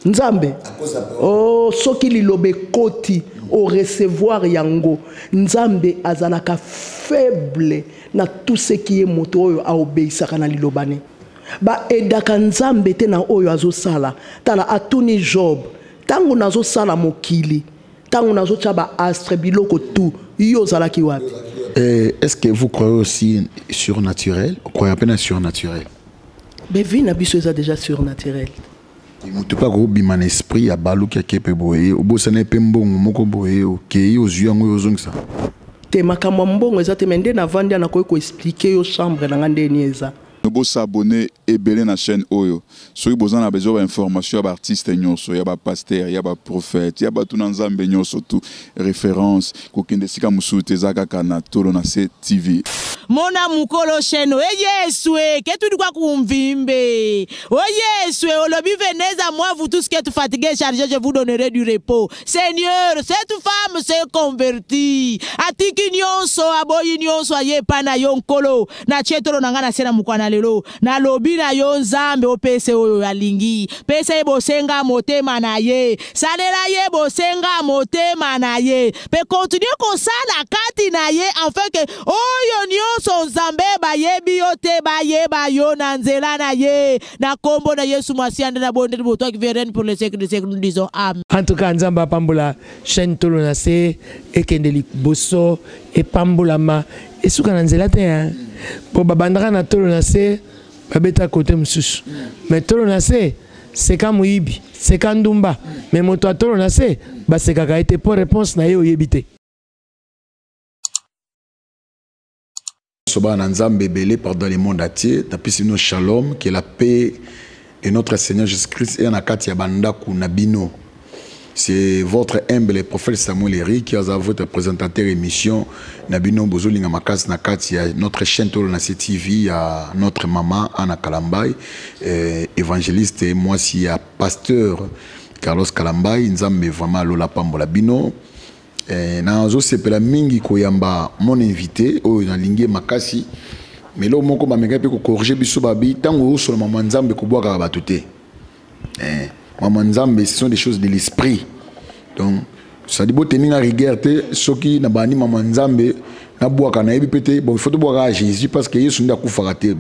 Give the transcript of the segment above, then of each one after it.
Nzambe. Oh, soki lilobe koti au recevoir yango. Nzambe azalaka faible na tout ce qui est moto oyo a obéissaka na lilobane. Ba edaka Nzambe te na oyo azosala. Tala atuni Job. Tango nazo sala mokili. Tango nazo chaba astre biloko tout. Yo zalaki wapi? Est-ce que vous croyez aussi surnaturel? Vous croyez à peine surnaturel? Mais vie na biso eza déjà surnaturel. Il ne pas gros biman esprit à balou qui a kepe boye. Au bout ça n'est pas bon moko boye. Ok, aux yeux en aux ça. Te makambo mbongo eza te mende na vandi na ko expliquer yo chambre na ngande ni eza. Nous s'abonner et belé na chaîne Oyo. Si vous avez besoin d'informations, il y a artistes, il y a pasteur, il y a prophète, il y a tout Nzambe surtout référence. Kokende sika musute zaka kana tolo na TV. Mona mukolo chaîne Yeswe, que tu dois convimber. Oh Yeswe, olobi venez à moi vous tous qui êtes fatigués, chargés, je vous donnerai du repos. Seigneur, cette femme s'est convertie. Atiki nyonso aboyi nyonso aye pana yonkolo na chetolo nangana sena mukwana lelo na lobi na yo Nzambe opese oyo alingi pese bosenga motema na ye salela ye bosenga motema na ye pe continue kosala kati na ye afin que oyo nyonso Nzambe bayebi yo te bayeba yo na nzela na ye na kombo na Yesu Masiande na bonde boto qui viennent pour les siècles de siècles, nous disons amen. En tout cas Nzamba pambola chaîne tolo na se ekendeli boso e pambola ma et suka na nzela te hein. Pour babandaka na tolo na se babeta côté mususu mais tolo na se c'est ka muibi c'est ka ndumba mais moto a tolo na se ba c'est kaka été pour réponse na ye oyebite soba na Nzambe belé pardon le monde entier tapisi no shalom que la paix et notre Seigneur Jésus-Christ et na kati ya bandaku na bino. C'est votre humble prophète Samuel Eric qui a votre présentateur émission Nabino Bozolinga Makas Nakati, notre chaîne Tolo Nasi TV, à notre maman Anna Kalambay, évangéliste et moi aussi à pasteur Carlos Kalambay, Nzambe vraiment Lola Pambola Bino. Nazo sepela mingi koyamba mon invité au na lingue Makasi, mais là moko ba mega pe ko corriger biso babi tango sur maman Nzambe ko boka batute. Maman Nzambe, ce sont des choses de l'esprit. Donc, ça dit, si vous avez rigueur, ce qui n'a pas Maman Nzambe, il faut boire à Jésus parce que Jésus n'a pas fait.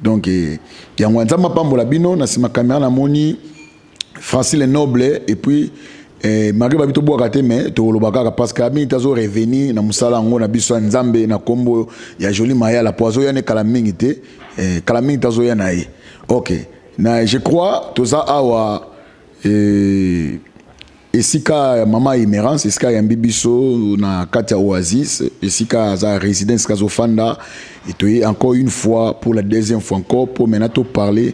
Donc, il y a un Nzamba Pambola Bino, na caméra na moni, Francis le Noble, et puis, Marie Babito Boakate, mais tu as parce que Abin Tazo revenu, na Musala, on a biso Nzambe, na Kombo, il y a joli Maya, la poison, il y a Kalamingite, Kalaming Tazo Yanaï. Ok. Je crois, tout ça, awa, et si ka Mama Imérance, et si ka Yambibiso, na Katia Oasis, et si ka za résidence Kazofanda, et tu encore une fois, pour la deuxième fois encore, pour maintenant parler.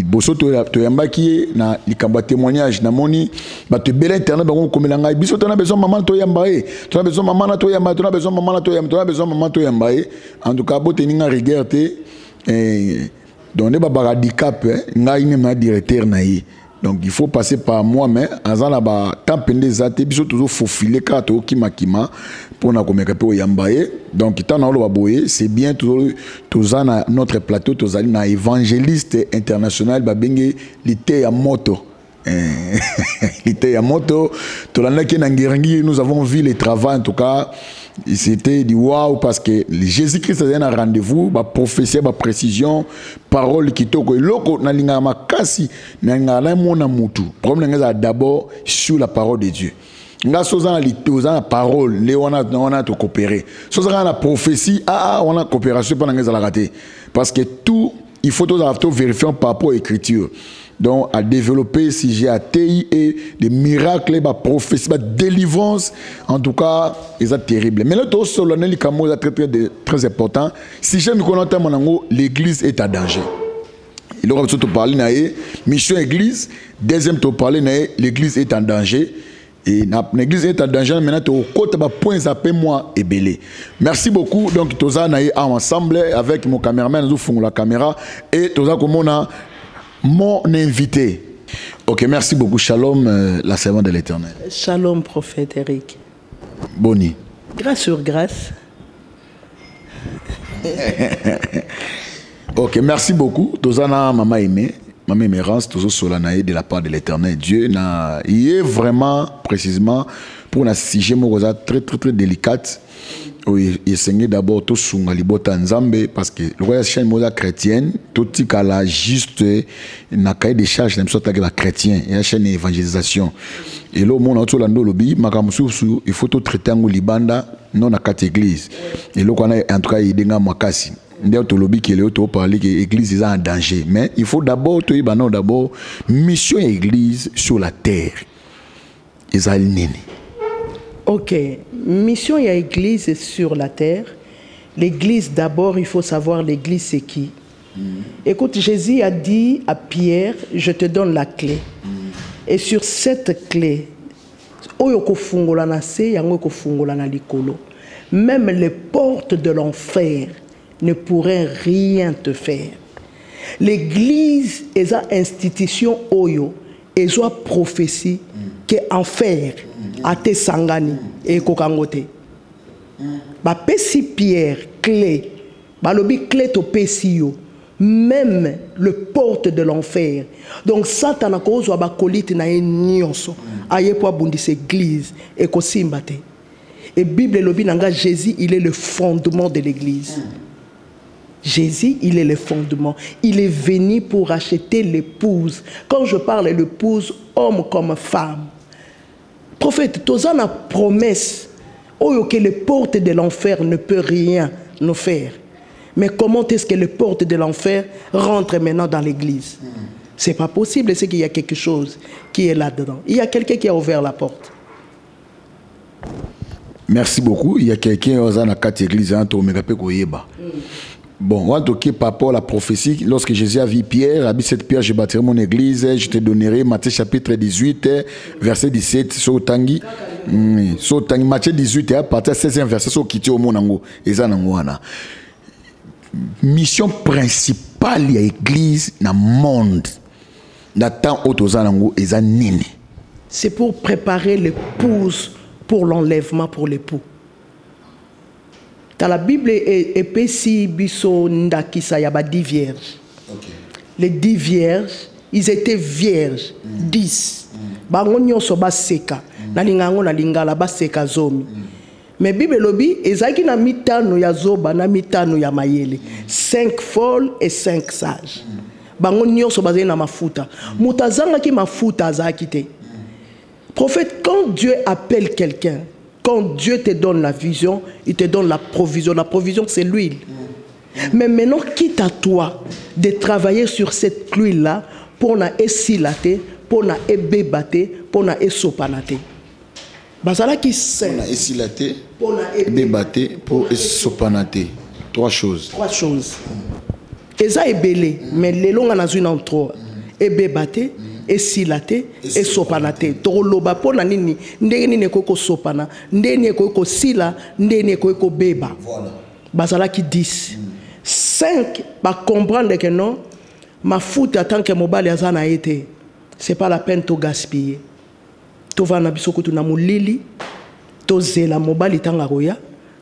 Boso to yamba ki na likamba témoignage na moni ba te bel internet ba ko melanga biso to na besoin maman to yamba to na besoin maman to yamba to na besoin maman to yamba to na besoin maman to yamba en tout cas bo teninga rigueur te donner ba handicap ngai ni na directeur na yi. Donc il faut passer par moi mais azan la ba temps pendé zate biso toujours faufiler ka to kima pour na komeka pe yambaye. Donc tant na lo baboye c'est bien toujours na notre plateau tozali na évangéliste international ba benge lité ya moto. Lité ya moto to la na ngirangi nous avons vu le travail en tout cas. C'était du waouh parce que Jésus-Christ a un rendez-vous, ba prophétie, ba précision, parole qui toko loko na linga makasi na ngala mona mutu. Problème nga d'abord sur la parole de Dieu. Nga soza la parole, les on a to coopérer. Soza la prophétie, on a coopération pendant nga la rater parce que tout il faut tout vérifier par rapport à l'écriture. Donc, à développer si j'ai ATI et des miracles, des prophéties, des délivrances, en tout cas, c'est terrible. Mais là, tout solennel, c'est très important. Si je me connais, l'église est en danger. Il aura surtout parlé de mission église. Deuxième, tu parler l'église est en danger. Et l'église est en danger. Maintenant, tu as point zappé moi et belé. Merci beaucoup. Donc, tu as ensemble avec mon caméraman, nous faisons la caméra. Et tu as comme mon invité. Ok, merci beaucoup. Shalom, la servante de l'Éternel. Shalom, prophète Eric. Boni. Grâce sur grâce. Ok, merci beaucoup. Tozana Maman Aimé. Maman Mérance, toujours solanaï de la part de l'éternel Dieu. Il est vraiment, précisément, pour un sujet très, très, très délicate. Oui, il s'engage d'abord tout sur Libota Nzambe parce que le roi chaîne moda chrétienne, tout ce qu'elle a juste n'a cahier des charges, même soit la chrétien, et la chaîne d'évangélisation. Et là, mon autre lando lobby, makamusu, il faut tout traiter en libanda, non à quatre églises. Et là, on a en tout cas, il y a makasi. D'ailleurs, lobby qui est là, parler que l'église est en danger. Mais il faut d'abord, d'abord, mission église sur la terre. Ils Ok, mission et église sur la terre. L'église d'abord, il faut savoir l'église c'est qui. Écoute, Jésus a dit à Pierre, je te donne la clé. Et sur cette clé, même les portes de l'enfer ne pourraient rien te faire. L'église est une institution oyo, et une prophétie que enfer a te sangani et kokangote. Ba pesi Pierre clé, ba lobi clé to pesi yo, même le porte de l'enfer. Donc Satan a kozwa ba kolite na ye nyonso, aye po abundisa église et ko simbate. Et Bible lobi nanga Jésus, il est le fondement de l'église. Jésus, il est le fondement. Il est venu pour acheter l'épouse. Quand je parle de l'épouse, homme comme femme. Prophète, tu as une promesse que les portes de l'enfer ne peuvent rien nous faire. Mais comment est-ce que les portes de l'enfer rentrent maintenant dans l'église? Ce n'est pas possible, c'est qu'il y a quelque chose qui est là-dedans. Il y a quelqu'un qui a ouvert la porte. Merci beaucoup. Il y a quelqu'un qui a ouvert la carte église. Bon, en tout cas, par rapport à la prophétie, lorsque Jésus a vu Pierre, a dit cette pierre, je bâtirai mon église, je te donnerai, Matthieu chapitre 18, verset 17, Sotangi, Matthieu 18, à partir du 16e verset, so quitte au monde, mission principale de l'église dans le monde, dans le temps où c'est pour préparer l'épouse pour l'enlèvement pour l'époux. Dans la Bible, il y a 10 vierges. Les 10 vierges, ils étaient vierges. 10. Mais Bible lobi, ezaki na mitano ya zoba na mitano ya mayele. 5 folles et 5 sages. Bango nyonso bazali na mafuta. Mutazanga ki mafuta azaki te. Prophète, quand Dieu appelle quelqu'un, quand Dieu te donne la vision, il te donne la provision. La provision, c'est l'huile. Mais maintenant, quitte à toi de travailler sur cette huile-là pour na esilate, pour na ebebate, pour na esopanate. Basala qui sait. Pour na esilate, pour na ebebate, pour esopanate. 3 choses. 3 choses. Eza ebele, mais les longs en a une en 3. Ebebate, esilate, esopanate. Toroloba pour na nini, ndenge nini koko sopana, ndenge koko sila, ndenge koko beba. Voilà. Basala qui 10. 5, ba comprendre que non, ma foute en tant que mobile azana été. C'est pas la peine de gaspiller. Tu vas na biso kutu na mulili, to zela mobile itanga roya,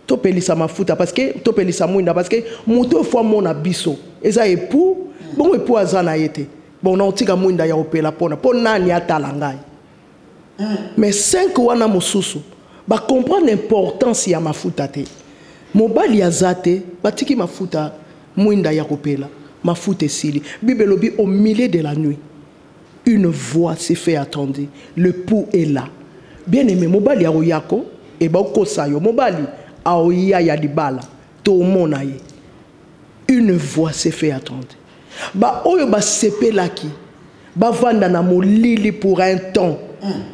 to pelisa ma foute parce que to pelisa muinda parce que moto fois mona biso. Eza époux, bon époux azana été. Bon, on a muinda ya opela pona nani atala ngai. Mais 5 wana mosusu ba comprendre l'importance ya mafuta te. Mobali azate batiki mafuta muinda ya opela, mafuta esili. Bible lobi au milieu de la nuit. Une voix s'est fait attendre. Le pou est là. Bien aimé, mobali ya oyako e ba okosa yo mobali aoya ya libala to monaye. Une voix s'est fait attendre. Ba oyo ba sepelaki ba vanda na molili pour un temps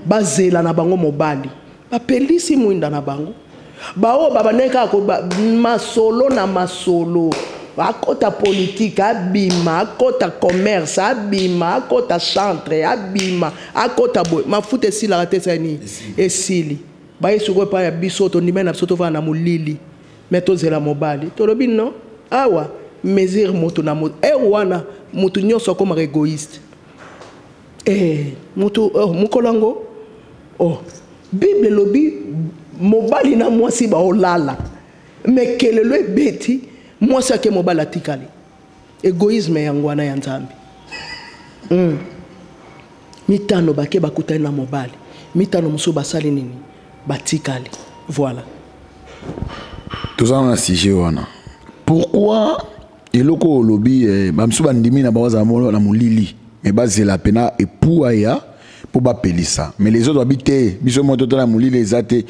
ba zela na bango mobali ba pelisi muinda na bango ba o baba neka ko masolo na masolo akota politique abima akota commerce abima akota chantre abima akota boy mafuta esila ratesani esili ba yesu ko pa ya bisoto ndimena bisoto va na molili meto zela mobali tolobi non awa mesure moto na moto wana moto nyonso comme égoïste moto mukolango Bible lobi mobali na mwasi ba olala mais kelelo ebeti mwasi ake mobali atikali égoïsme yango wana ya nzambe. Mitano bake bakutani na mobali, mitano musu basali nini batikali. Voilà. Tout ça on a sujet wana. Pourquoi eloko lobby bamsu bandimi na baza na mulili mais bazela pena et pour aya pour ba pelisa mais les autres habitent biso moto to na mulili ezate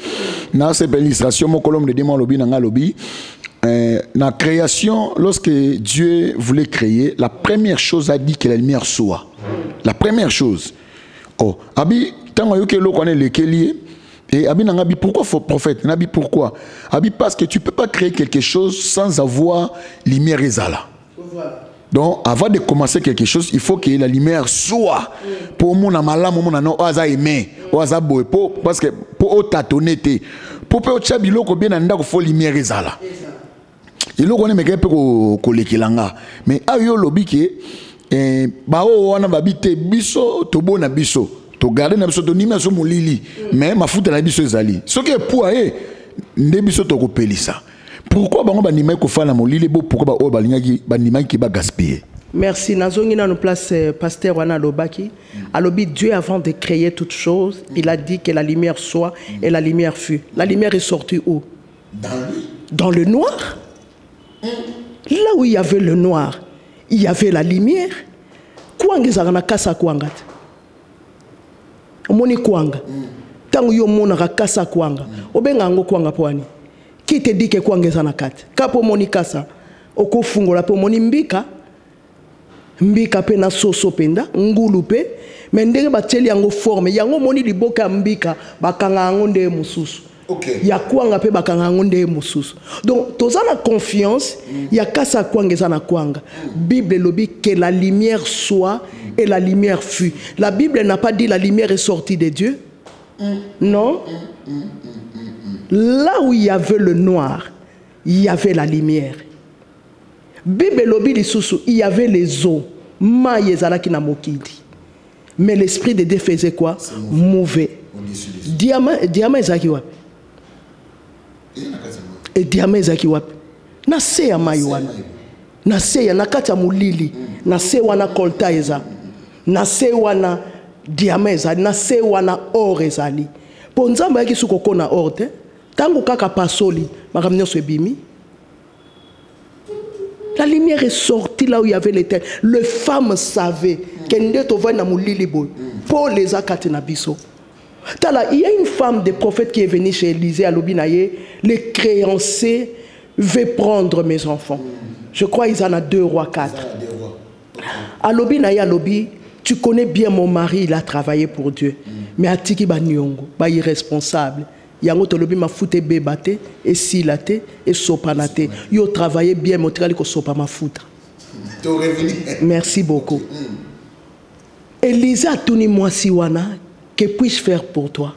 na cette illustration mon colombe de démon lobby na lobby na création lorsque Dieu voulait créer la première chose a dit que la lumière soit la première chose. Oh abi tango yoke loko na lekeli. Et Abi Nangabi, pourquoi faut prophète? Nabi, pourquoi? Abi, parce que tu ne peux pas créer quelque chose sans avoir lumière et zala. Donc, avant de commencer quelque chose, il faut que la lumière soit. Pour mon amala, mon anon, oaza aimé, oaza boé, parce que pour tâtonner, pour peu de chabilo, ko bien anda, il faut lumière et zala. Il faut qu'on ait un peu de langa. Mais ayo lobi que, bah, on a babité biso, tobo na biso. To garder na biso to nima so mulili mais mafuta na biso ezali soki pour nde biso to ko pelisa pourquoi bango banima ko fala mulili bo pourquoi ba o balingaki banima ki ba gaspiller. Merci nazongi na nos place pasteur wana lobaki alobi Dieu avant de créer toute chose il a dit que la lumière soit et la lumière fut. La lumière est sortie où? Dans le noir. Là où il y avait le noir il y avait la lumière. Kwangeza na kasa kwanga omoni kwanga tangu yo mona kasa kwanga obenga ngo kwanga pwani qui te dit que kwanga eza na kati kapo moni kasa okofungola po moni mbika pe na soso penda ngulu pe mais ndenge bateli yango forme yango moni liboka mbika bakanga ngo nde mususu. Okay. Ya kwanga pe bakanga ngo nde mususu. Donc toza na confiance ya kasa kwanga eza na kwanga. Bible lobi que la lumière soit et la lumière fut. La Bible n'a pas dit la lumière est sortie de Dieu. Non. Là où il y avait le noir, il y avait la lumière. Bible lobi lisusu, il y avait les eaux. Maïezalaki na mokidi. Mais l'esprit de Dieu faisait quoi? Mauvais. Diamant ezaki wapi? Et diamant ezaki wapi? Na se ya mai wana. Na se ya nakati ya mulili. Na se wana kolta eza. Na se wana diamant ezali. Na se wana or ezali. Po nzambe yaki suko kona or te. Tango kaka pasoli. Makambo nyonso ebimi. La lumière est sortie là où il y avait l'éternel. Les femmes savaient qu'il y a une femme de prophète qui est venue chez Élisée à Lobinaye. Les créanciers veulent prendre mes enfants. Je crois qu'ils en ont 2 rois 4. À Lobinaye, à Lobi, tu connais bien mon mari, il a travaillé pour Dieu. Mais à Tiki Banyongo, irresponsable. Yango tolobi ma fute bebate et silate et sopanate. Yo travaillé bien mon travail ko sopa ma foutre. Merci beaucoup. Elisa tuni moi siwana que puis-je faire pour toi?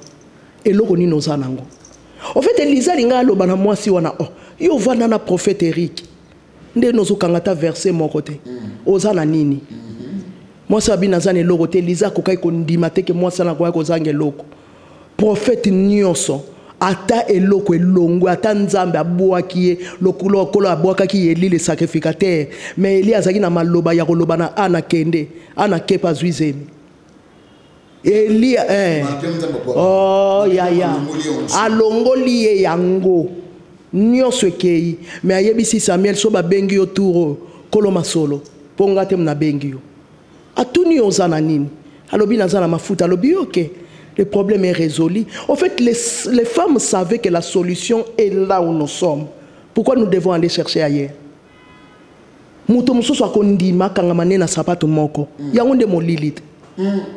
Et loroni nos anango. En fait Elisa linga lo bana moi siwana oh yo vana na prophète Eric. Nde nozo kangata verset mon côté. Ozana nini? Moi sabi nazane logote Elisa ko kai ko ndima te ke moi sana ko ko zange loko. Prophète nyonso ata eloko elongo ata nzambe abwaki lokulo kolo abwakaki Eli le sacrificateur mais Eli azaki na maloba ya koloba na ana kende ana kepa zuizemi Eli oh ya alongoli yango nyonso ekei mais ayebisi Samuel so babengi yo turo kolo masolo ponga te na bengi yo atuni ozana nini alobi nazana mafuta alobi ok. Le problème est résolu. En fait, les femmes savaient que la solution est là où nous sommes. Pourquoi nous devons aller chercher ailleurs? Mutomuso soit kondima kangamane na sapato moko. Yangonde mo lilite.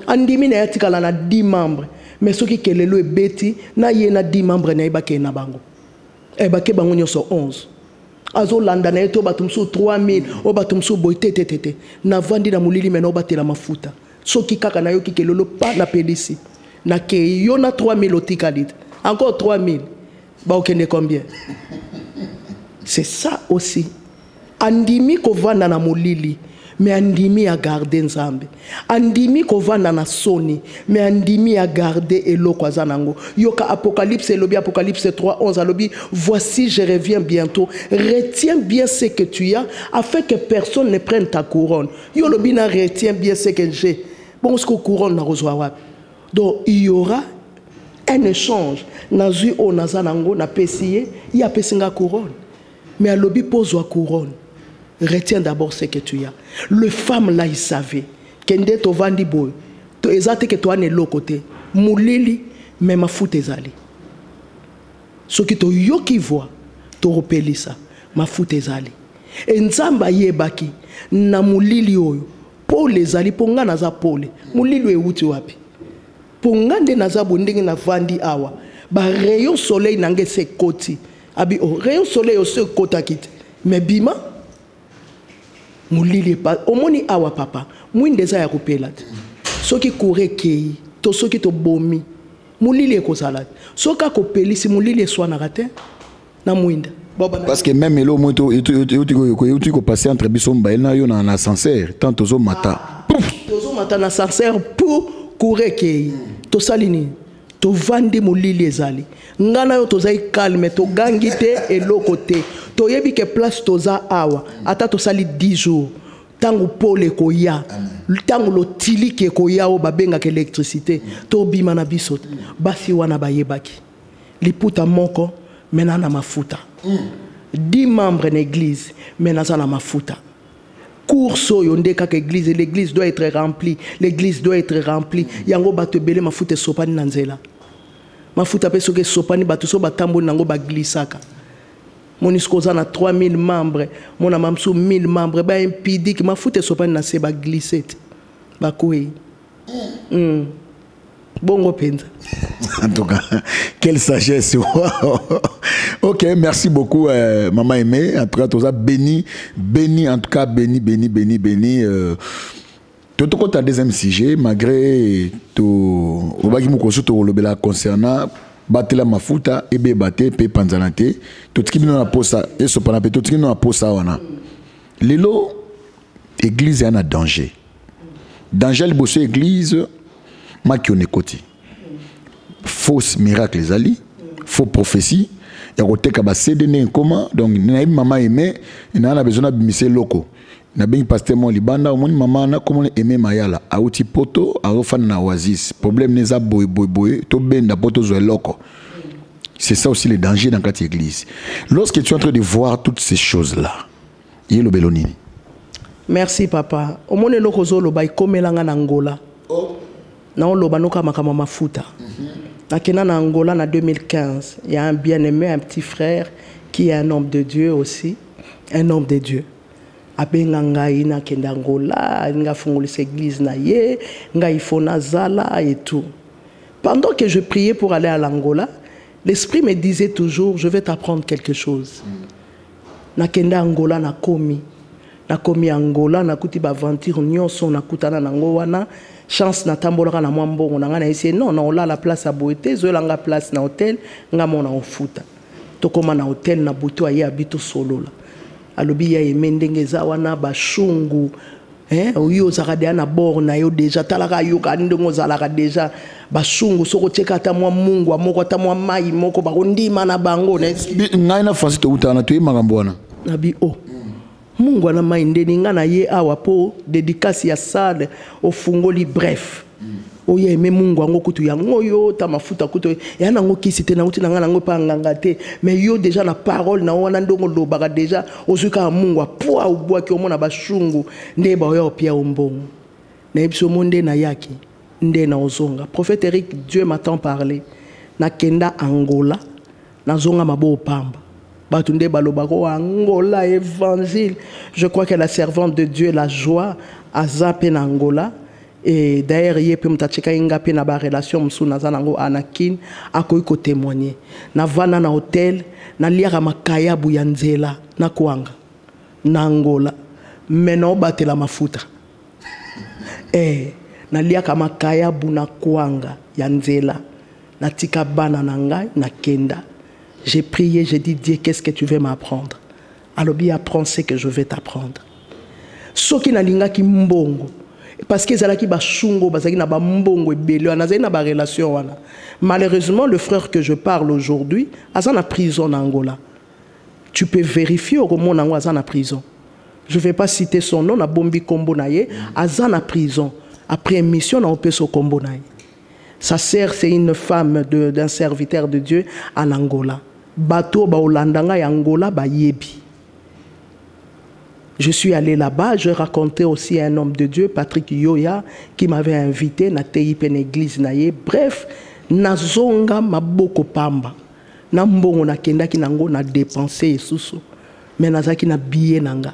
Andimi na yatikala na 10 membres. Mais ceux qui kelelo e beti na yena 10 membres na ibake na bango. E bake bango nyoso 11. Azo landa na yeto batumso 3000 o batumso boite tete. Na vandi na mulili mena obatela mafuta. Soki kaka na yo ki kelelo pa na pelisi. Na ke yona 3000 otikalit. Encore 3000. Ba okende combien? C'est ça aussi. Andimi ko vanda na molili. mais andimi a garder nzambe. Andimi kovanda na soni, mais andimi a garder eloko azanango. Yoka Apocalypse elobi Apocalypse 3:11 alobi voici je reviens bientôt. Retiens bien ce que tu as afin que personne ne prenne ta couronne. Yo lobi na retiens bien ce que j'ai. Bon ce que couronne na rozwa wapi. Donc il y aura un échange. Nazui o nazanango na pesiye, ya pesinga couronne. Mais alobi pose couronne. Retiens d'abord ce que tu as. Le femme là, il savait. Kende to vandi boy. To ezate que toi ne l'autre côté. Moulili, mais ma foute ezali. Ce qui to yo qui voit, to repeli ça. Ma foute ezali. Et nzamba yebaki. Na moulili oyo. Paul ezali, ponga naza Paul. Moulili euti wapi. Ponga nde naza bondenge na vandi awa. Ba rayon soleil nange se koti. Abi oh, rayon soleil o se kota kite. Mais bima. Moulili pas omoni awa papa mwinde za ya kupela soki kure kei to soki to bomi moulili ekozala soka kopelisi moulili eswana kate na mwinda parce que même elo moto uti ko passer entre biso mbaina yo na ascenseur tant tozo mata na ascenseur pour kure kei to salini to vandi moulili ezali ngana yo tozai calme to gangite eloko te to yebi ke place toza awa ata to sali 10 jours tangu pole koya tangu lo tilike koya o babenga ke électricité to bima na biso basi wana bayebaki liputa moko mena na mafuta 10 membres d'église mena na mafuta course yo ndeka ke l'église doit être remplie, l'église doit être remplie yango bato belé mafuta sopani na nzela mafuta peso ke sopani bato so batambo nango baglisaka Monisco a 3000 membres, mon amamsou 1000 membres, ba impidi que mafuta sopani na se ba glissette. Ba koué. Bongo penza. En tout cas, quelle sagesse. Ok, merci beaucoup, Maman Aimée. En tout cas, tu as béni, en tout cas, béni. Tu as un deuxième sujet, malgré tout, concernant batela mafuta ebe bate pe panzanate totiki bino na posa eso pana pe totiki no na posa wana lelo église yana danger liboso église makione koti fausse miracle ezali faux prophétie ya koteka ba cdn comment donc na Maman Aimée na besoin na bimise loko na bengi pasteur mo libanda omoni mama na comment aimer mayala auti poto arofana na oasis problème neza boy to benda poto zo loko. C'est ça aussi le danger dans cette église. Lorsque tu es en train de voir toutes ces choses là, il le belonini. Merci papa. Omone loko zo lo bay komelanga na Angola. Na on lo banoka makama mafuta. Nakena na Angola na 2015, il y a un bien-aimé, un petit frère qui est un homme de Dieu aussi, un homme de Dieu. Abenga ngai na kenda Angola, nga fungolisa église na ye, nga ifona zala et tout. Pendant que je priais pour aller à l'Angola, l'esprit me disait toujours je vais t'apprendre quelque chose. Na kenda Angola na komi Angola na kuti ba aventure nyonso na kutana nango wana chance na tambolaka na mwambongo na ngana essayer non on la place à beauté zo langa place na hôtel nga mona ofuta. Tokoma na hôtel na butu aye abito solo la. Alobi ya emendenge za wana bashungu oyo zakade na bord na yo déjà talaka yo ka ndongo zalaka déjà bashungu soko cheka ta mwa mungu amoko ta mwa mai moko bakondima na bango na ngai na fasi to utana to makambo wana nabi mungu ana mai ndeni ngana ye awa po dédicace ya sale ofungoli bref oye me mungu ango kutu yango yo ta mafuta kutu ya nango kisite na uti na ngana ngo pa nganga te mais yo déjà na parole na wana ndongo lobaka déjà ozuka mungu apoa ubwa ki omona bashungu nde ba yo pia ombongo na ebiso monde na yaki nde na ozonga prophète Eric Dieu m'a tant parlé na kenda Angola na zonga mabo pamba batu nde balobako Angola évangile je crois que la servante de Dieu la joie a zappé na Angola. Et d'ailleurs, il y a une relation avec Anakin, à quoi témoigner. Na vana na hôtel, na liara makaya buyanzela, na kuanga, na Angola, meno bate la mafuta. Na liaka makaya bu na kuanga, yanzela, na tika bana nangai, na kenda. J'ai prié, j'ai dit Dieu, qu'est-ce que tu veux m'apprendre? Alors bien apprends ce que je vais t'apprendre. soki nalingaki mbongo parce que ezalaki bashungo bazaki na bambongo ebele wana azali na barelation wana. Malheureusement le frère que je parle aujourd'hui aza na prison en Angola. Tu peux vérifier au moment où aza na prison. Je ne vais pas citer son nom, na bombi kombo na ye, aza na prison. Après émission na opeso kombo na ye. Sa sœur c'est une femme d'un serviteur de Dieu en Angola. Bato ba olandanga ya Angola ba yebi. Je suis allé là-bas, je racontais aussi à un homme de Dieu, Patrick Yoya, qui m'avait invité na TIP na église na ye. Bref, nazonga maboko pamba. Na mbongo na kenda ki nango na dépensé susu. Mais nazaki na billet nanga.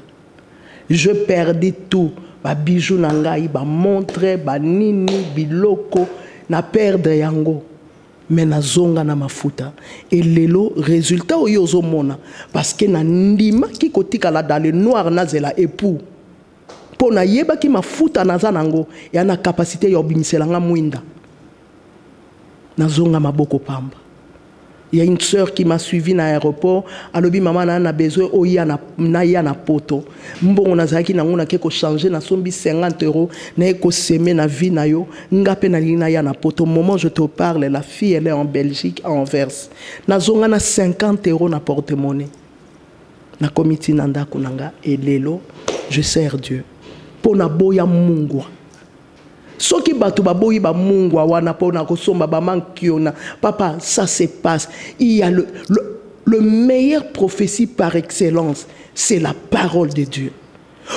Je perdis tout. Ba bijoux nanga, ba montre, ba nini, biloko, na perdre yango. Mais nazonga na mafuta. Et lelo résultat o yozo mona parce que na ndima ki kotika la dans le noir nazela époux. Po na yeba ki mafuta naza nango ya na capacité ya obimiselanga mwinda. Nazonga maboko pamba. Il y a une sœur qui m'a suivi dans l'aéroport. Alobi maman na besoin oya na poto. Mbongo nazaki na ngona ke ko changer na sombi 50 € na ko semer na vie na yo ngape na lina ya na poto. Au moment où je te parle, la fille elle est en Belgique à Anvers. Nazonga na 50 € na porte-monnaie. Na komiti nanda kunanga et lelo je sers Dieu. Pona boya mungwa. Soki batu baboyi ba mungwa wana pona kosomba ba mankiona. Papa, ça se passe. Il y a le meilleur prophétie par excellence, c'est la parole de Dieu.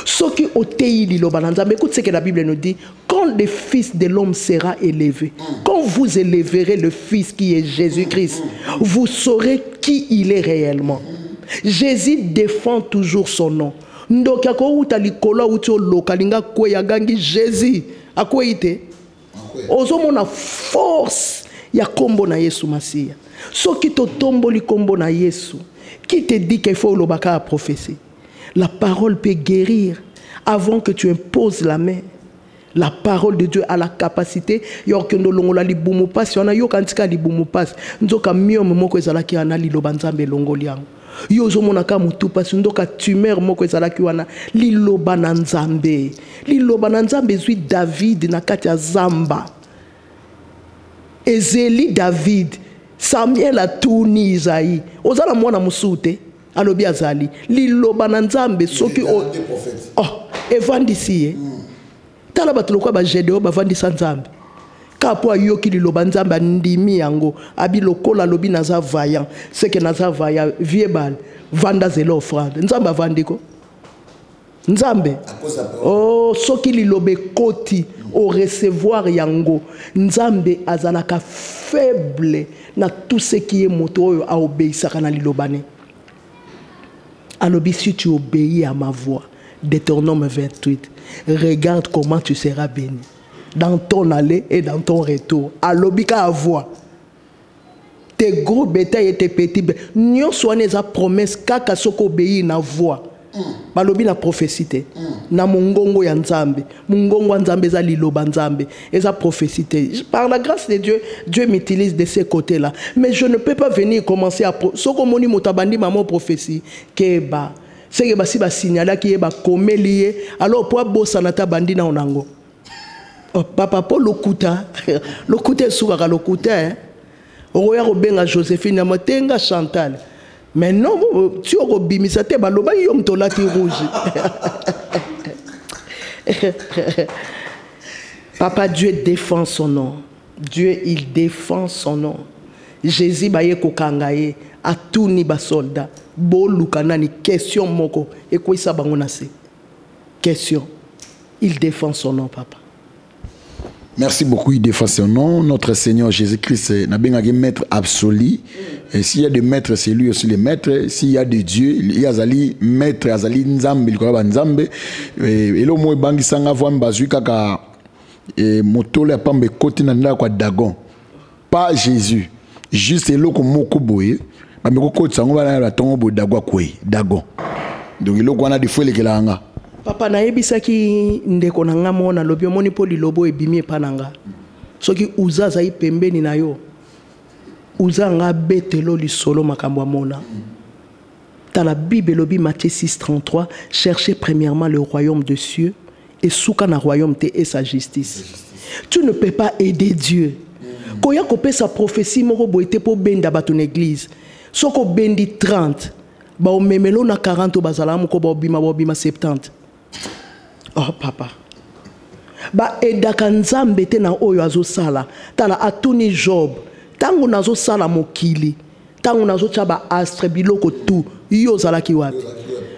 Soki otei liloba na Nzambe, écoute ce que la Bible nous dit, quand le fils de l'homme sera élevé, quand vous élèverez le fils qui est Jésus-Christ, vous saurez qui il est réellement. Jésus défend toujours son nom. Ndoka ko utalikolo uto lokalinga kweya gangi Jésus. A quoi était? Ozomona force ya kombo na Yesu Masia. So qui te tombe li kombo na Yesu. Qui te dit qu'il faut le baka à prophétie? La parole peut guérir avant que tu imposes la main. La parole de Dieu a la capacité. Yorkendo longola li bumu pass. Yona yo kantika li bumu pass. Nzoka mio moko ezala ki ana li lobanzambe longoliango. Yozo monaka mutu pasi ndoka tumeur moko ezalaki wana liloba na Nzambe. Liloba na Nzambe zwi David na kati ya zamba. Ezeli David, Samuel atuni Isaïe. Ozala mwana musute alobi azali. Liloba na Nzambe soki o evandisi. Tala batuloko ba Gédéon ba vandisa Nzambe. Kapo yoki liloba Nzambe ndimi yango abi lokola lobi naza vaillant c'est que naza vaillant viebal vanda zelo offrande Nzambe avandiko Nzambe oh soki lilobe koti au recevoir yango Nzambe azalaka faible na tout ce qui est moto a obéissaka na lilobane alobi si tu obéis à ma voix Deutéronome 28 regarde comment tu seras béni dans ton aller et dans ton retour. À l'obika à voix. Tes gros bétails et tes petits bétails. Nous soignons la promesse kaka soko obéi na voix. Balobi na prophétie. Na mungongo ya Nzambe. Mungongo Nzambe za liloba Nzambe. Et sa prophétie. Par la grâce de Dieu, Dieu m'utilise de ces côtés-là. Mais je ne peux pas venir commencer à... Soko moni motabandi maman prophétie. Keba. C'est que si ba signala ki ba komelié. Alors pour bosanata bandi na onango. Oh, papa Paul lokuta est souvent lokuta hein. Oya robenga Joséphine Motenga Chantal. Mais non tu obimisa te baloba yom tolati rouge. Papa Dieu défend son nom. Dieu il défend son nom. Jésus baye kokangaye a tout ni ba soldat. Bo lukana ni question moko et quoi ça bangona c'est. Question. Il défend son nom papa. Merci beaucoup, il défend son nom. Notre Seigneur Jésus-Christ n'a bien un maître absolu. Et s'il y a des maîtres, c'est lui aussi le maître. S'il y a des dieux, il y a Azali, maître Azali Nzambe, il y a Nzambe. Et le mot bangi sanga voit mbazuka ka motole pambe côté nanda kwa Dagon. Pas Jésus. Juste le moko boye. Mais côté sango bana la tongo Dagon kwe Dagon. Donc il a des fois les kelanga. Papa na yebisaki ndeko na nga mona lobi omoni po lilobo ebimi epananga soki uza zai pembeni na yo uza nga betelo lisolo makambo mona Dans la Bible, lobi Matthieu 6,33, cherchez premièrement le royaume de cieux et souka na royaume et sa justice. Tu ne peux pas aider Dieu. Quand il y a sa prophétie, moko boite pour benda ba ton église. Soko bendi 30, ba o memelo na 40 bazala moko ba bima 70. Oh papa. Ba edaka nzambe te na oyo azosala. Tala atuni Job. Tango nazo sala mokili. Tango nazo chaba astre biloko tu. Yo zala ki wapi.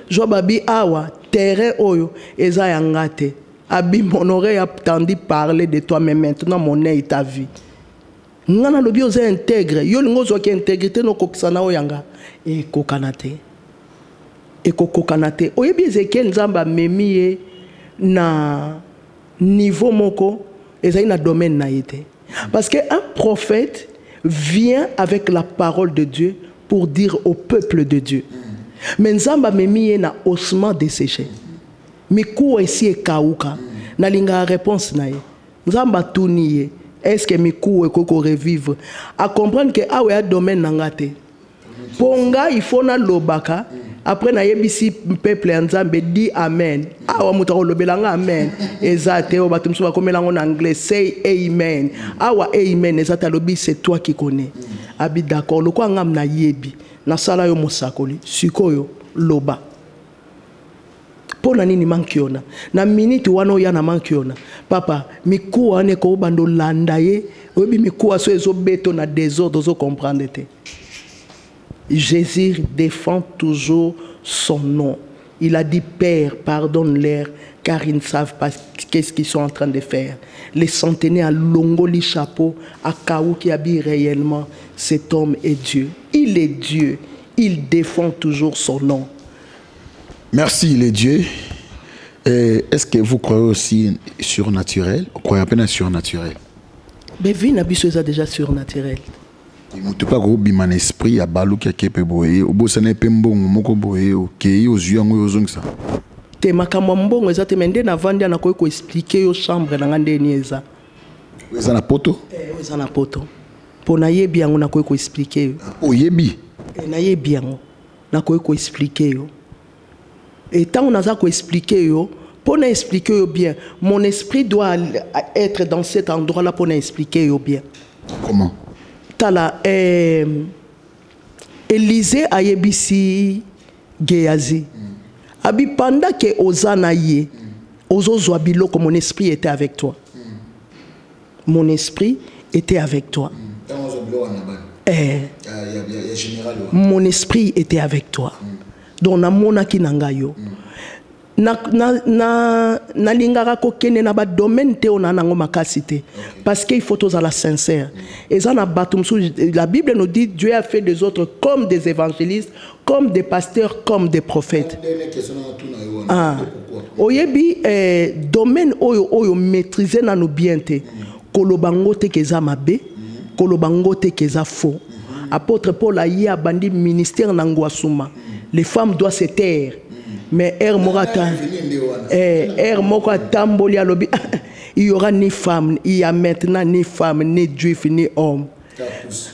Job abi awa terre oyo eza yangate. Abi mon oreille a entendu parler de toi mais maintenant mon œil t'a vu. Ngana lobi oza intègre. Yo lingo zo ki intégrité no kokisana oyanga. E kokanate. E kokanate. Oyebi Ezekiel nzamba memiye na niveau moko ezali na domaine na yete. Parce que un prophète vient avec la parole de Dieu pour dire au peuple de Dieu. Mais nzamba memiye na osement desséché. Mikou esi e kauka. Na linga réponse na ye. Nzamba tuniye. Est-ce que mikou e koko revivre? À comprendre que awe a domaine nangate. Ponga il faut na lobaka. Après na yebisi peuple nzambe dit amen. Awa mutako lobelanga amen. Ezate o batumsu bakomelango en anglais say amen. Awa amen ezata lobi c'est toi qui connais. Abi d'accord lokwa ngam na yebi na sala yo mosakoli sikoyo loba. Pona nini mankiona na minute wana ya na mankiona papa mikuwa ane ko bando landa ye obi mikuwa so ezo beto na désordre zo comprendre te. Jésus défend toujours son nom. Il a dit Père, pardonne-leur car ils ne savent pas qu'est-ce qu'ils sont en train de faire. Les centenaires à Longoli chapeau, à Kaou qui habille réellement, cet homme est Dieu. Il est Dieu. Il défend toujours son nom. Merci, il est Dieu. Est-ce que vous croyez aussi surnaturel? Vous croyez à peine surnaturel? Mais vie n'a pas déjà surnaturel. Il ne peut pas un esprit à balou qui a kepe boye. Au bout ça n'est pas bon moko boye. Ok, aux yeux en eux ça. Te makamambongo ezate mende na vandi na ko expliquer yo chambre na ngande nieza. Eza na poto? Eza na poto. Po na yebi yango na ko expliquer. O yebi. Na yebi yango na ko expliquer yo. Et tant on a ça ko expliquer yo, pour na expliquer yo bien, mon esprit doit être dans cet endroit là pour na expliquer yo bien. Comment? Tala Élisée a yebisi Géazi. Abi pendant que ozana ye, ozozo abilo que mon esprit était avec toi. Mon esprit était avec toi. Mon esprit était avec toi. Donc na mona ki nangayo. Na lingara ko kene na ba domaine te ona nango makasité parce qu'il faut tous à la sincère et ça na batumsu la Bible nous dit Dieu a fait des autres comme des évangélistes comme des pasteurs comme des prophètes. Oyebi domaine oyo maîtriser na no bienté kolobango te keza mabe kolobango te keza faux. Apôtre Paul a y a bandi ministère nangwasuma les femmes doivent se taire. Mais il y aura ni femme, il y a maintenant ni femme, ni juif, ni homme.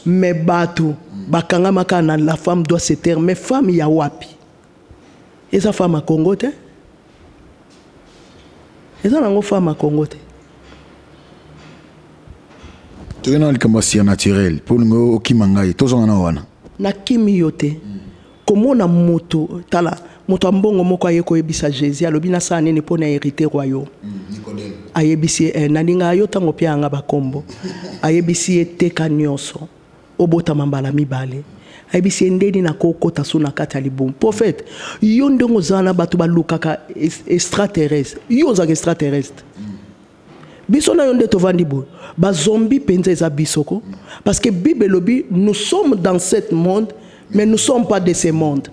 Mais bateau, la femme doit se taire. Mais femme, il y a wapi. Et sa femme à Congo, et ça n'a pas femme à Congo. Tu es dans le cas naturel. Pour nous, qui mangaye, tous en awana. Na kimi yote. Comment na moto, tala. Moto mbongo moko ayeko yebisa Jésus alobi na sa nene pona hérité royaume. Nicodème. Ayebisi naninga yo tango pia nga bakombo. Ayebisi eteka nyonso. Obota mambala mibale. Ayebisi ndeni na kokota suna kata libum. Prophète, yo ndongo zana batu balukaka extraterrestre. Yo za extraterrestre. Biso na yonde to vandibo. Ba zombie penza za bisoko parce que Bible lobi nous sommes dans ce monde mais nous ne sommes pas de ce monde.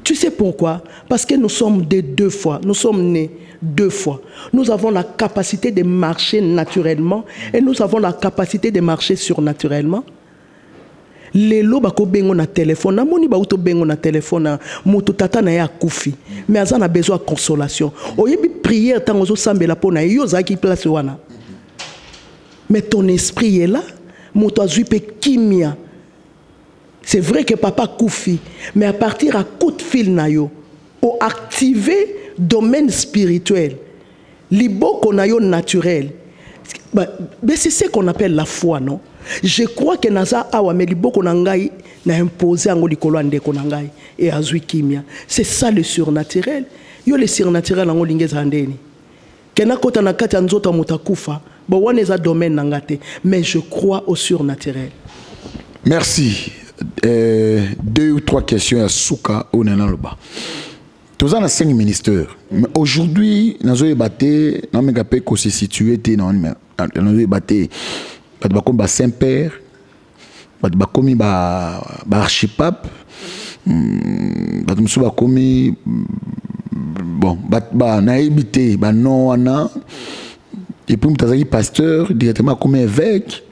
Tu sais pourquoi? Parce que nous sommes de deux fois. Nous sommes nés deux fois. Nous avons la capacité de marcher naturellement et nous avons la capacité de marcher surnaturellement. Lelo bako bengo na téléphone, na moni ba uto bengo na téléphone, mutu tata na ya kufi. Mais azan a besoin de consolation. Oyebi prière tango zo sambela pona yo zaki place wana. Mais ton esprit est là, mutu azui pe kimia. C'est vrai que papa koufi, mais à partir à coup de fil nayo, au activer domaine spirituel, liboko nayo naturel. Mais c'est ce qu'on appelle la foi, non? Je crois que naza awa me liboko nangai na imposé ango likolo ndeko nangai et azui kimia. C'est ça le surnaturel. Yo le surnaturel ango lingeza ndeni. Kena kota na kati nzoto mutakufa, ba wana za domaine nangate, mais je crois au surnaturel. Merci. 2 ou 3 questions à Souka ou Nanaloba. Tous en 5 ministères. Mais aujourd'hui, nous avons débattu, nous avons débattu qu'on se situe, nous avons débattu, nous avons Saint-Père, nous avons débattu archipape, nous avons débattu, bon, nous avons évité, non, et puis nous avons pasteur, directement comme évêque,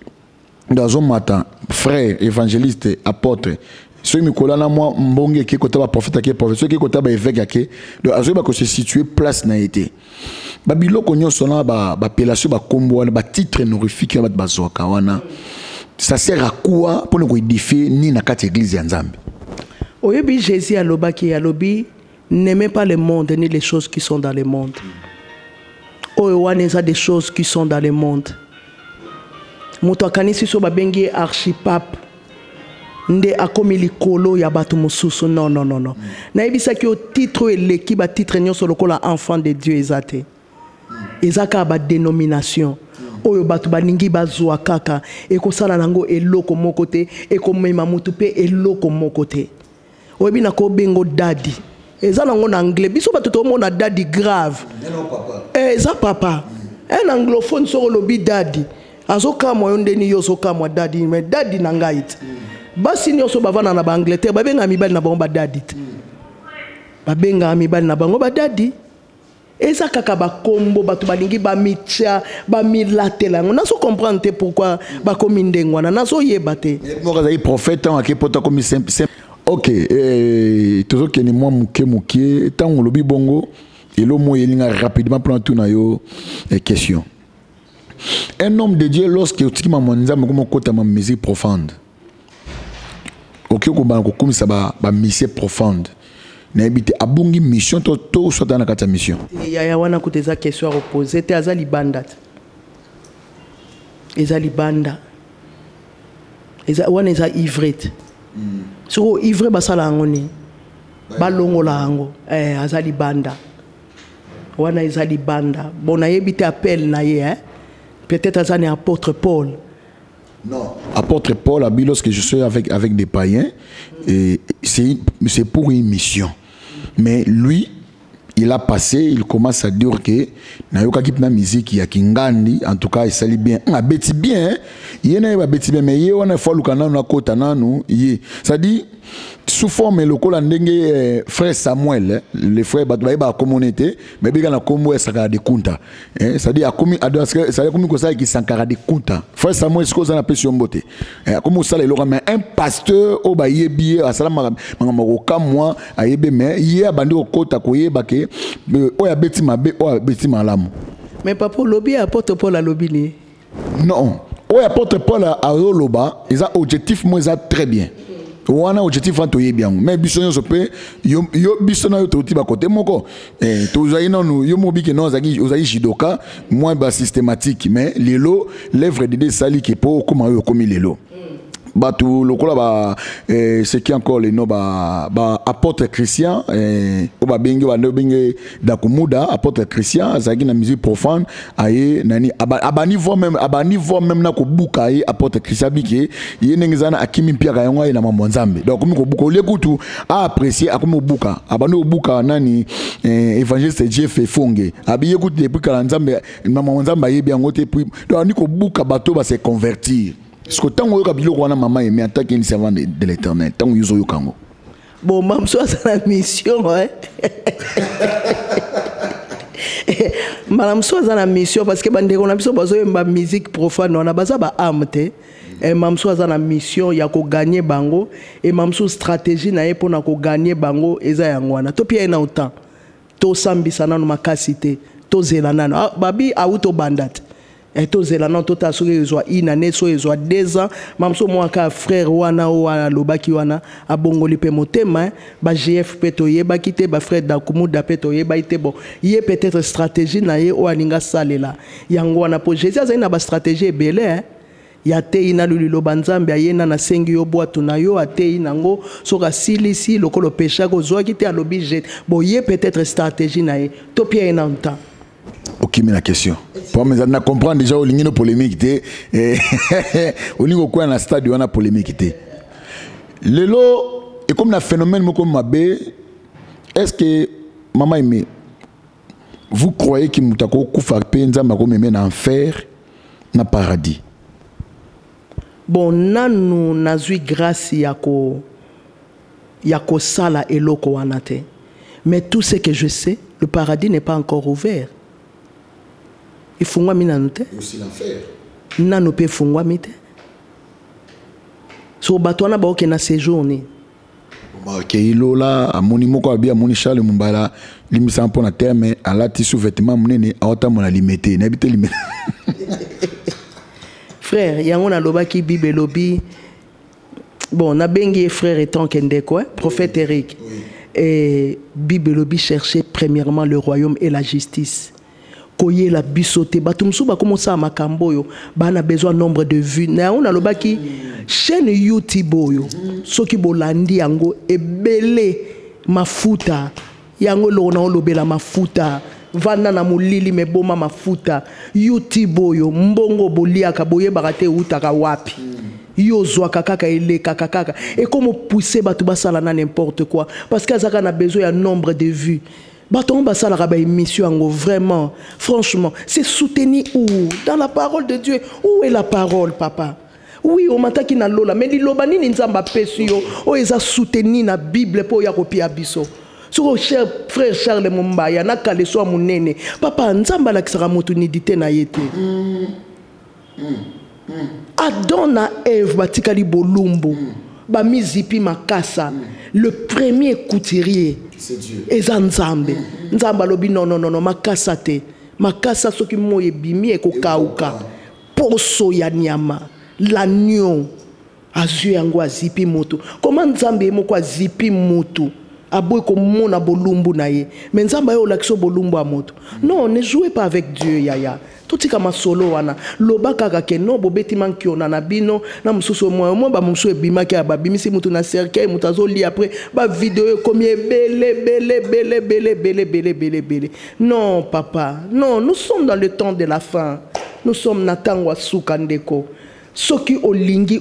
dans un matin, frère, évangéliste, apôtre. Ceux qui sont moi, mbonge qui côté ba prophète qui prophète, ceux qui côté ba évêque qui, donc azo ba ko se situer place na été. Ba biloko nyonso na ba appellation ba kombo ba titre honorifique ba bazoka wana. Ça sert à quoi pour nous édifier ni na kati église ya Nzambe. Oyebi Jésus aloba ki alobi n'aimez pas le monde ni les choses qui sont dans le monde. Oyo wana eza des choses qui sont dans le monde. Moto akanisi so ba bengi archipape. Nde akomi likolo ya bato mosusu non. Na ebisa ki o titre eleki ba titre nyonso lokola enfant de Dieu ezate. Ezaka ba dénomination. Oyo bato baningi bazwa kaka ekosala nango eloko moko te ekomema mutu pe eloko moko te. Oyebi na ko bengo daddy. Eza nango na anglais biso bato to mona daddy grave. Eza papa. Un anglophone soro lobi daddy. Azoka moyo ndeni yo soka mo daddy mais daddy na ngaite. Basi nyonso bavana na Angleterre babenga mibali na bango ba daddy. Babenga mibali na bango ba daddy. Eza kaka ba kombo batu balingi ba mitia ba milatela. On a so comprendre te pourquoi ba komi ndengwana na so yeba te. Mo kaza prophète en akepota komi simple. OK, toujours que ni moi muke tant lobi bongo et lo mo yelinga rapidement prendre tout na yo question. Un homme de Dieu lorsque tu m'a monza me comme kota ma musique profonde. OK ko ba ko comme ça ba mission profonde. Na habite abungi mission to soit dans la kata mission. Ya wana kuteza question à reposer te azali banda. Ezali banda. Eza wana eza ivrette. So ivre basala ngoni. Balongola ngo azali banda. Wana ezali banda. Bon na yebite appel na ye peut-être azani apôtre Paul. Non, apôtre Paul a dit lorsque je suis avec des païens, c'est pour une mission. Mais lui, il a passé, il commence à dire que nayoka kipna musique ya kingandi, en tout cas il s'allie bien. A beti bien, il na ba beti bien mais il on a fois lukana na kota nanu, ça dit sous forme lokola ndenge frère Samuel, les frères ba communauté, mais bien na kombo sakara de kunta. Ça dit akomi adoske ça komi ko ça qui sankara de kunta. Frère Samuel ce na pesi mbote. Comme ça le mais un pasteur o ba yebi asala mangamo ka moi ayebe mais hier bandi okota koyeba ke oya beti mabe oya beti malamu. Mais papa lobby apôtre Paul a lobby ni. Non, oya apôtre Paul a loba, ils a objectif moi ça très bien. Wana objectif en toye bien mais bisonyo sope yo bisona yo toti ba côté moko tozayi non yo mobi ke non zaki ozayi jidoka moins ba systématique mais lelo l'œuvre de sali qui po comment yo komi lelo batu lokola ba ce qui encore les no ba apôtre Christian o ba bengi ba no bengi dakumuda apôtre Christian zaki na musique profonde aye nani aba niveau même na ko buka aye apôtre Christian biki yenengizana akimi pia ka yonga na mambo nzambe donc komi ko buka ole kutu a apprécier akomi buka abano buka nani évangéliste Jeff Fonge abiye kutu depuis ka nzambe mambo nzambe aye bien ngote puis donc ni ko buka bato ba se convertir. Parce que tant que tu as maman et en tant qu'une servante de l'Éternel, tant que tu as eu bon, maman, c'est la mission, hein. Madame, c'est la mission parce que on a besoin de musique profane, on a besoin de âme. Et maman, c'est la mission, il y a qu'on gagner bango et maman, stratégie na pour na ko gagner bango et ça yangwana. To pia ina autant. To sambi sana no makasite, to zelana. Babi auto bandat. et tozela non tota soki ezwa une année so ezwa 2 ans mamso mwaka frère wana wa lobaki wana abongoli pe motema ba GF pe toyeba kite ba frère Dakumuda pe toyeba ite bon ye peut-être stratégie na ye o alinga salela yango wana po Jésus azali na ba stratégie ebele ya te ina luliloba nzambe ayena na sengi yo bwatu na yo ate inango soka silisi lokolo pécha ko zwa kite alobi jet bon ye peut-être stratégie na ye to pia enanta. Ok, mais la question. Pour me dire, comprendre déjà au ligne de polémique, au niveau quoi dans stade on a polémique. Le lot et comme un phénomène comme Mabé, est-ce que maman aimé, vous croyez que Moutako Koufa Penza m'a remis en enfer, na paradis? Bon, nanu nazui grâce yako sala eloko wanate. Mais tout ce que je sais, le paradis n'est pas encore ouvert. Il faut moi minanote. Aussi l'enfer. Nanu pe fungwa mite. So batwana ba oke na séjourner. Ok, ilola amoni moko abi amoni Charles Mumbala limisa mpona terme alati sous vêtement munene aota mona limité na bité limité. Frère, yango na lobaki Bible lobi. Bon, na bengi frère étant kende quoi, prophète Eric. Oui. Et Bible lobi cherchait premièrement le royaume et la justice. Koye la bisote batumsu ba commencer à makambo yo ba na besoin nombre de vues na on a lobaki chaîne YouTube yo soki bolandi yango ebele mafuta yango lona olobela mafuta vana na mulili meboma mafuta YouTube yo mbongo boliaka boye bakate utaka wapi yo zwaka kaka eleka kaka et comme pousser batu basala na n'importe quoi parce qu'azaka na besoin ya nombre de vues. Baton basala raba émission ngo vraiment franchement c'est soutenu où dans la parole de Dieu. Où est la parole papa? Oui on mataki na lola mais liloba nini nzamba pesi yo o eza soutenu na Bible po ya kopia biso. Sur cher frère Charles Mumbaya na kaleso munene papa nzamba la kisara motunidité na yete. Adam na Ève batikali bolumbu ba mizipi makasa le premier couturier c'est Dieu. Eza nzambe. Nzamba lobi non makasa te. Makasa soki moye bimi eko kauka. Poso ya nyama. L'agneau. Azu yango azipi moto. Comment nzambe moko azipi moto? Aboy ko mona bolumbu na ye. Mais nzamba yo lakso bolumbu a moto. Non, ne jouez pas avec Dieu yaya. Tout kama solo wana loba kaka ke no bobeti manki ona na bino na mususu mo ba mususu ebima ke ba bimisi mutu na cercueil mutu azoli après ba vidéo comme belé. Non papa, non, nous sommes dans le temps de la fin. Nous sommes natangwa sukandeko. Soki olingi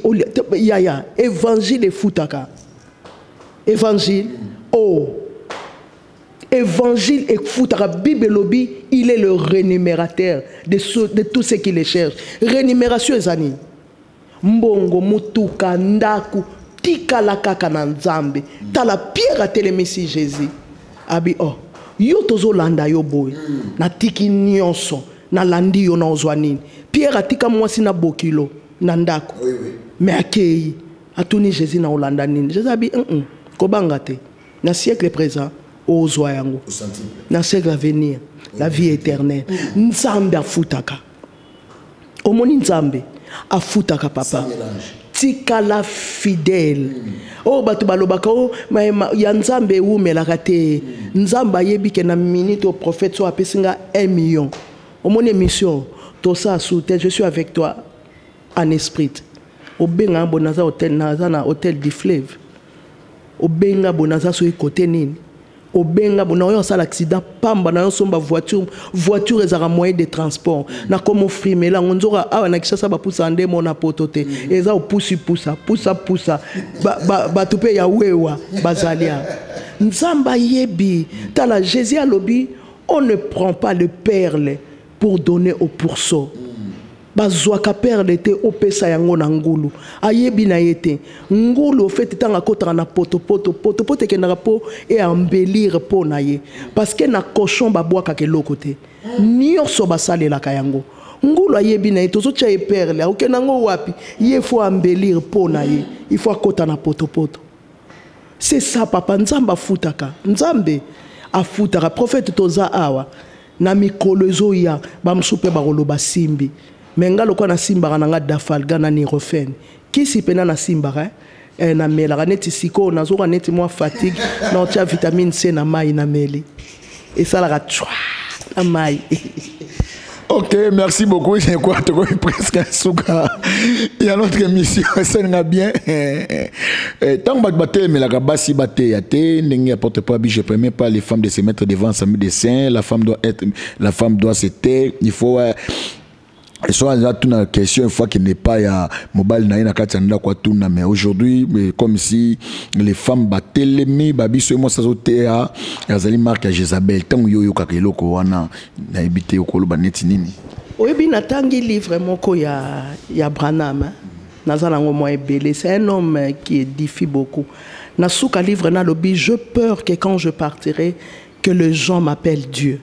yaya évangile futaka. Évangile oh Évangile et foutara Bible lobby, il est le rémunérateur de tout ce qui les cherche. Rémunération ezani. Mbongo mutuka ndaku tika la kaka na nzambe. Ta la pierre à télémessi Jésus. Abi oh. Yo tozo landa yo boy. Na tiki nyonso. Na landi yo na ozwanini. Pierre atika mwasi na bokilo. Na ndaku. Oui. Mais akei. Atuni Jésus na olanda nini. Jésus abi kobanga te. Na siècle présent. Au Zoyango, dans siècle à venir, la vie éternelle. Nzambe a futaka. Omoni Nzambe a futaka papa. Tika la fidèle. Oh batu balobaka oh ya Nzambe ou melakate. Nzamba yebi ke na minute au prophète so apesinga 1 million. Omoni mission to ça sous tête je suis avec toi en esprit. Obenga bonaza hôtel na hôtel du fleuve. Obenga bonaza so côté nini. Obenga bona yo sala accident pamba na yo somba voiture ezara moyen de transport na comme frime la ngonzora awa na kishasa ba pousa nde mona potote eza poussa ba tupe ya wewa bazalia nzamba yebi tala Jésus a lobi on ne prend pas le perle pour donner au pourceau. Bazwaka perle te opesa yango na ngulu ayebi na yete ngulu fait tanga kotana na poto ke na po et embellir po na ye parce que na cochon babwaka ke lokote nyonso basalela ka yango ngulu ayebi na yete ozocha e perle oke nango wapi ye faut embellir po na ye il faut kotana na poto c'est ça papa nzamba futaka nzambe afutaka prophète toza awa na mikolo ezoya bamsupe bakoloba simbi mais nga lokwa na simbaka na nga dafalga na nirofène kisi pena na simbaka na melaka neti siko nazoka neti mwa fatigue na otia vitamine C na mai na meli esalaka chwa na mai. Ok, merci beaucoup. J'ai quoi presque un souka. Il y a notre émission, ça n'a bien. Tant que batte, mais la gabasi batte, y a té, n'engi apporte pas, je permets pas les femmes de se mettre devant sa médecin. La femme doit se taire. Il faut. Soit là toute une question une fois qu'il n'est pas ya mobile na katanda kwa tuna mais aujourd'hui comme si les femmes batelemi babiso mo sazotea yazali marque ya Jezabel tant yo kakiloko wana na ebité okoloba neti nini oyebi natangi livre moko ya Branham nazala ngo mo ebele c'est un homme qui édifie beaucoup na suka livre na lobi je peur que quand je partirai que les gens m'appellent Dieu.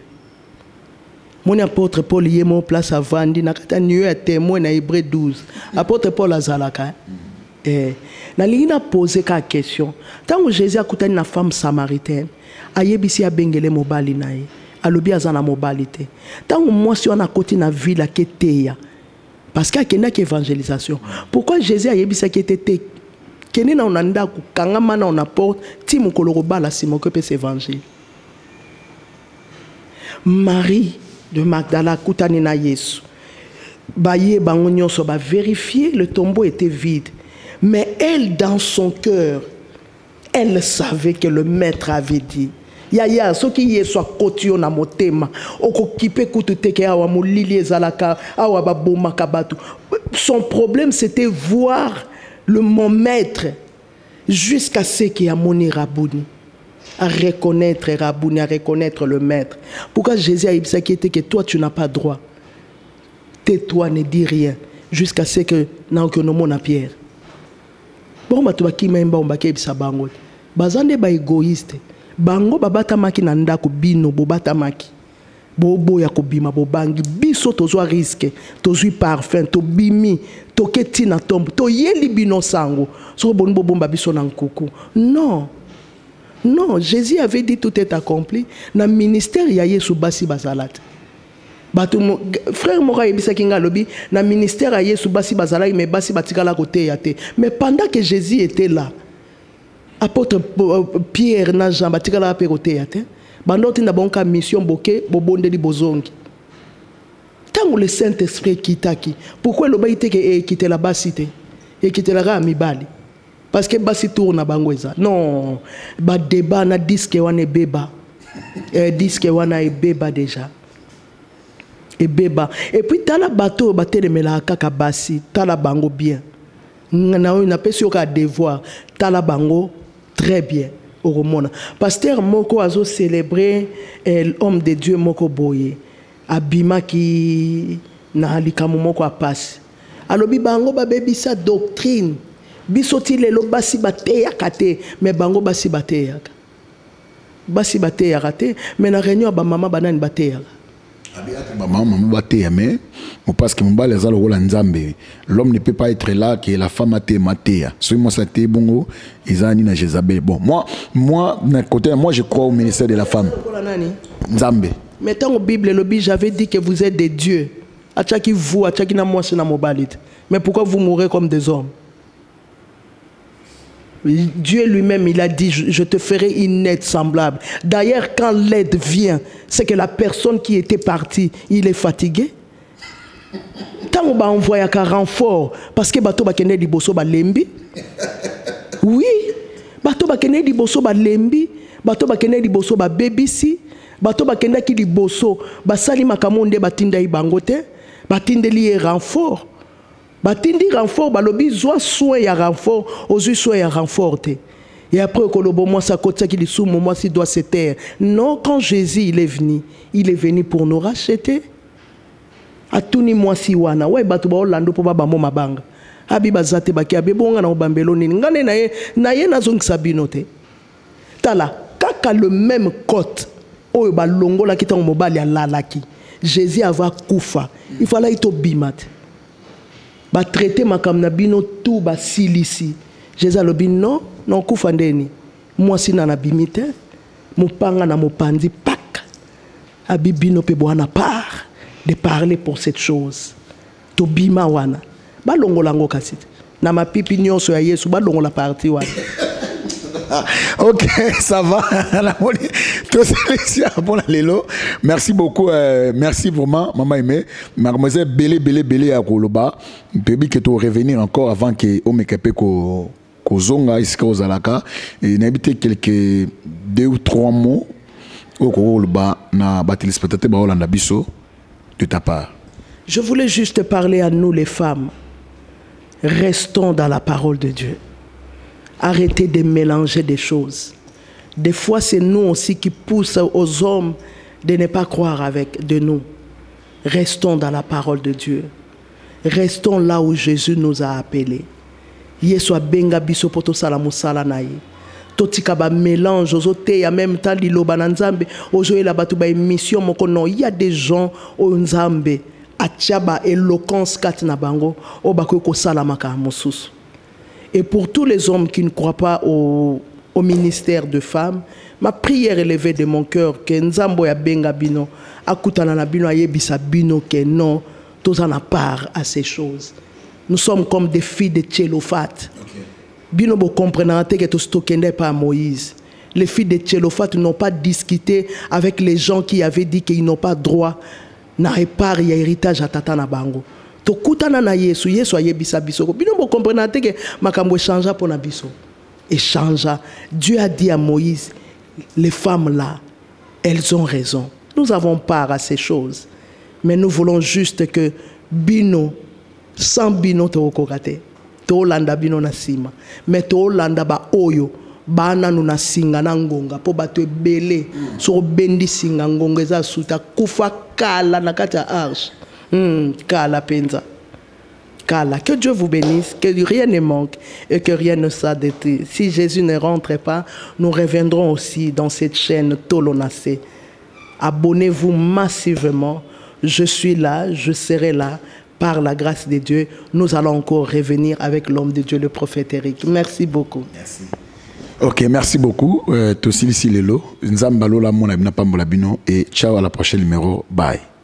Mon apôtre Paul y est mon place à Vandi, na kata niyo ya témoin na Hébreux 12. Apôtre Paul azalaka. Na lingina poser ka question. Tant que Jésus a koutani na femme samaritaine, ayebisi a bengele mobali na ye. Alobi azana mobilité. Tant que moi si on a koti na ville ke teya. Parce qu'il y a une évangélisation. Pourquoi Jésus a yebisa ki était kene na onanda ku kangama na on apporte ti mukolo bala simo que peut s'évangile. Marie de Magdala Koutani na Yesu. Baye bango nyonso ba vérifier le tombeau était vide. Mais elle dans son cœur, elle savait que le maître avait dit. Yaya so ki Yesu akotio na motema okokipe kututeke awa molili ezalaka awa baboma kabatu. Son problème c'était voir mon maître jusqu'à ce qu'il y a moni Rabouni. À reconnaître Rabouni, à reconnaître le maître. Pourquoi Jésus a dit que toi tu n'as pas droit. Tais-toi, ne dis rien. Jusqu'à ce que nous avons Pierre. Bon, tu vas qui même sa bango. Bazande ba égoïste. Bango babata maki nanda ko bino bobata maki. Bobo ya ko bima bobangi biso tozwa risque, tozwi parfum, to bimi, to keti na tombe, to yeli bino sango. So bon bomba biso na nkoko. Non. Non, Jésus avait dit tout est accompli. Dans le ministère, il y a Yesu basi basalat. Frère Mora ebisa kinga lobi, dans le ministère, il y a Yesu basi basalat, mais basi batikala côté yate. Mais pendant que Jésus était là, apôtre Pierre na Jean batikala côté yate. Bandoti na bonka mission boke bobonde di bozongi. Tant le Saint-Esprit kitaki, pourquoi le baïté que quitter la basité et quitter la mibali? Parce que basi tourne na bangweza. Non, ba débat na disque wana beba. Disque wana e beba déjà. Et beba. Et puis tala bateau batelemela kaka basi, tala bango bien. Na on appelle sur ka devoir, tala bango très bien. Oromona. Pasteur moko azo célébrer l'homme de Dieu moko boye. Abima ki na likamu moko apasi. Alobi bango ba bebisa doctrine. Bisoti lelo basi bateya kate mais bango basi bateya kate mais na réunion ba mama banani bateya ba mama bateya mais parce que mbala za lokola nzambe l'homme ne peut pas être là que la femme ate mateya so moi ça te bongo izani na Jezabel. Bon moi d'un côté moi je crois au ministère de la femme nzambe mais dans la Bible le j'avais dit que vous êtes des dieux achaki vous achaki na moi c'est na mobalite mais pourquoi vous mourrez comme des hommes? Dieu lui-même, il a dit, je te ferai une aide semblable. D'ailleurs, quand l'aide vient, c'est que la personne qui était partie, il est fatigué. Tant on va envoyer un renfort, parce que bateau va kene di bosso ba lembi. Oui, bateau va kene di bosso ba lembi, bateau va kene di bosso ba bebisi, bateau va kene ki di bosso ba sali makamonde batinda ibangote, batinde li renfort. Batindi renfort, balobi zoa soin ya renfort, ozu soin ya renfort. Et après kolobo moi sa côté qui dit sous moi si doit se taire. Non, quand Jésus il est venu pour nous racheter. Atuni moi si wana, ouais batu ba Orlando po ba moma banga. Abi bazate baki abi bonga na obambelo nini. Ngane na ye na zong sabinote. Tala, kaka le même côte. Oyo ba longo la kita mobali ya lalaki. Jésus ava kufa. Il fallait ito bimat. Ba traiter makamna bino tout ba silisi. Jésus a dit non, non kufandeni. Moi si na bimite, mopanga na mopandi pak. Abi bino pe boana part de parler pour cette chose. to bima wana balongola ngo kasi na mapipi nyonso ya Yesu balongola parti wana. Ok, ça va. Merci beaucoup. Merci vraiment, Maman Aimé. Mademoiselle Belé à Koloba. Pébi que tu revenir encore avant que Omekepe Kozonga iska ozalaka. Et n'habite quelques 2 ou 3 mots au Koloba na batelespectateur ba Holanda biso de ta part. Je voulais juste parler à nous les femmes. Restons dans la parole de Dieu. Arrêtez de mélanger des choses. Des fois, c'est nous aussi qui poussons aux hommes de ne pas croire avec de nous. Restons dans la parole de Dieu. Restons là où Jésus nous a appelés. Yesu benga biso poto sala musala na ye. Totika ba mélange ozote ya même temps liloba na Nzambe ozoye la batu ba émission moko non. Il y a des gens au Nzambe atiaba éloquence kat na bango o bakoy ko sala maka mosusu. Et pour tous les hommes qui ne croient pas au ministère de femmes, ma prière élevée de mon cœur que Nzambo ya benga bino akutana na bino ayebisa bino que non, tous en a part à ces choses. Nous sommes comme des filles de Tchélophate. Bino bo comprenant que tout stokende pas Moïse. Les filles de Tchélophate n'ont pas discuté avec les gens qui avaient dit qu'ils n'ont pas droit na répar ya héritage à tata na bango. Tokutana na Yesu, Yesu ayebisa biso. Bino bo comprendre que makambo changea pour na biso. Et changea. Dieu a dit à Moïse, les femmes là, elles ont raison. Nous avons part à ces choses. Mais nous voulons juste que bino, sans bino to okokate. To landa bino na sima. Mais to landa ba oyo. Bana nuna singa na ngonga po bato ebele. So bendi singa ngonga za suta kufa kala na kati ya arche. Kala penza. Kala. Que Dieu vous bénisse, que rien ne manque et que rien ne soit détruit. Si Jésus ne rentre pas, nous reviendrons aussi dans cette chaîne Tolonacé. Abonnez-vous massivement. Je suis là, je serai là. Par la grâce de Dieu, nous allons encore revenir avec l'homme de Dieu, le prophète Eric. Merci beaucoup. Merci. Ok, merci beaucoup. Tosili Silelo, Nzambalo la mona bina pambola bino et ciao à la prochaine numéro. Bye.